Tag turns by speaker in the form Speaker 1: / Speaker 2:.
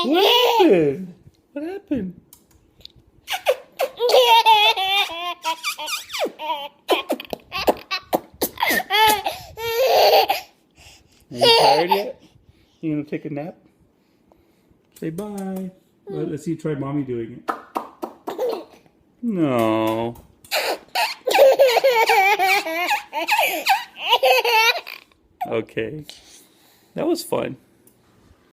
Speaker 1: What happened? What happened? Are you tired yet? You gonna take a nap? Say bye. Let's see. Try mommy doing it. No. Okay. That was fun.